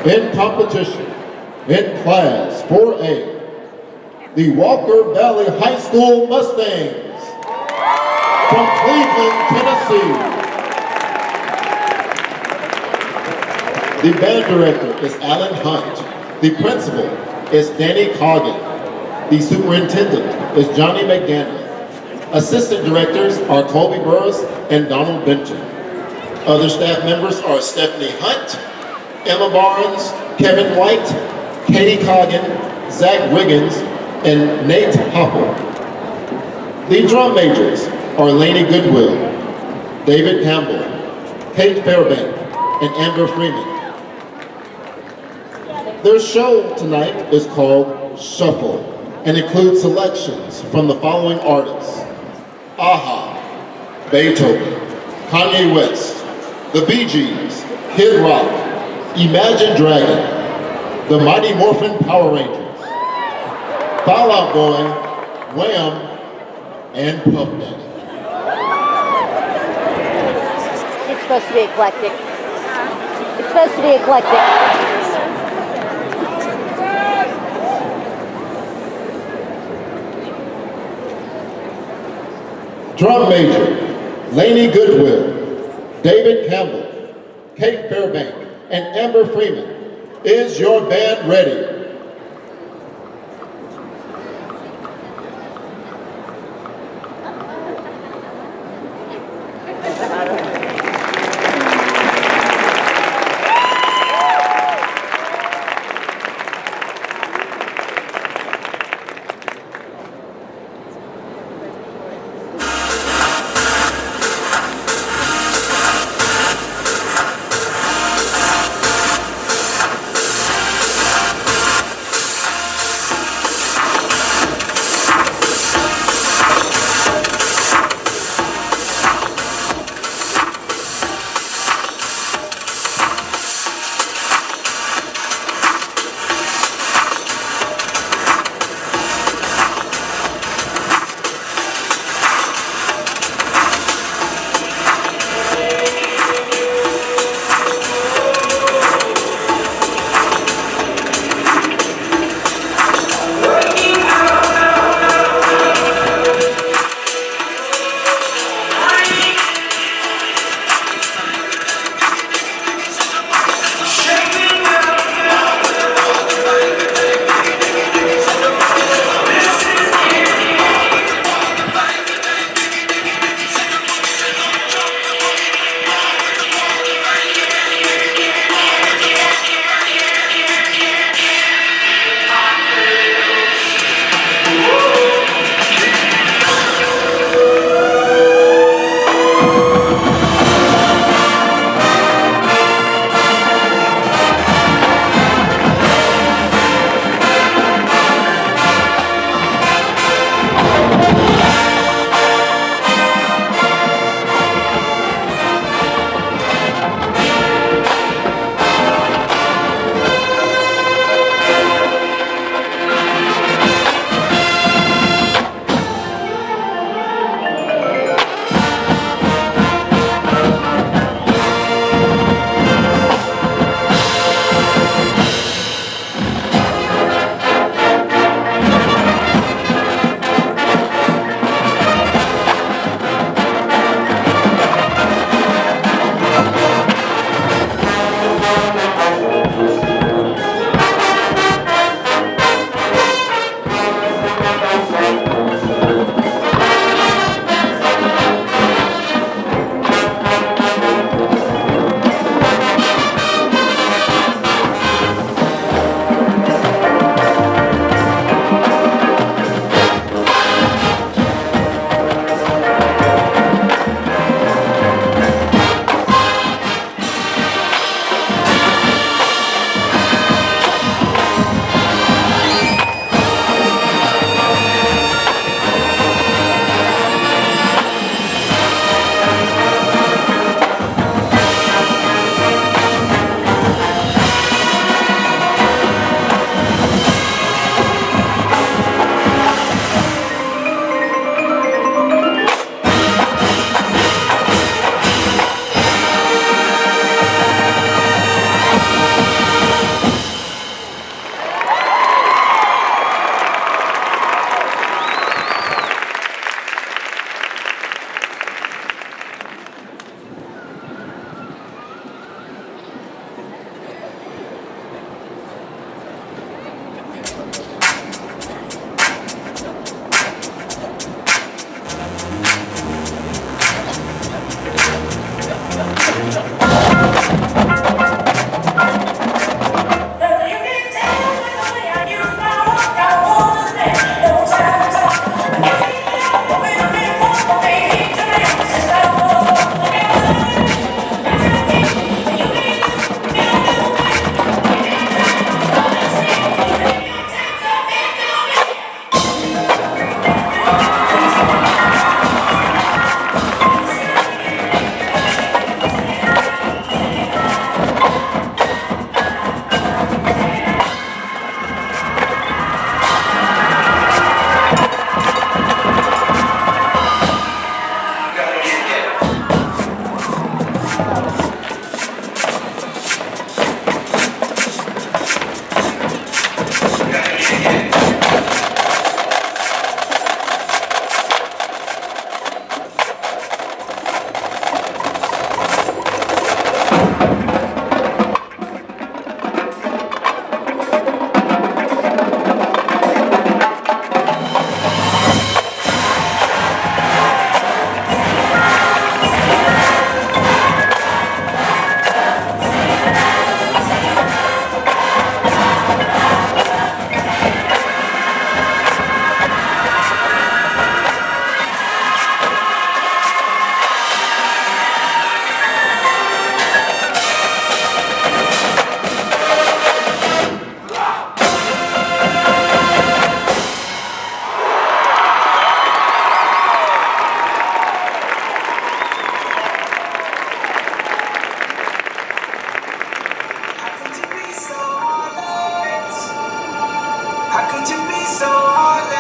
In competition, in Class 4A, the Walker Valley High School Mustangs from Cleveland, Tennessee. The band director is Alan Hunt. The principal is Danny Coggin. The superintendent is Johnny McDaniel. Assistant directors are Colby Burris and Donald Benton. Other staff members are Stephanie Hunt, Emma Barnes, Kevin White, Katie Coggin, Zach Wiggins, and Nate Hopper. The drum majors are Lainey Goodwill, David Campbell, Kate Fairbank, and Amber Freeman. Their show tonight is called Shuffle and includes selections from the following artists: Aha, Beethoven, Kanye West, The Bee Gees, Kid Rock, Imagine Dragon, The Mighty Morphin Power Rangers, Fall Out Boy, Wham, and Puff Daddy. It's supposed to be eclectic. It's supposed to be eclectic. Drum major, Lainey Goodwill, David Campbell, Kate Fairbank, and Amber Freeman. Is your band ready? could you be so heartless?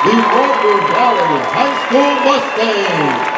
The Hoover Valley High School Mustangs.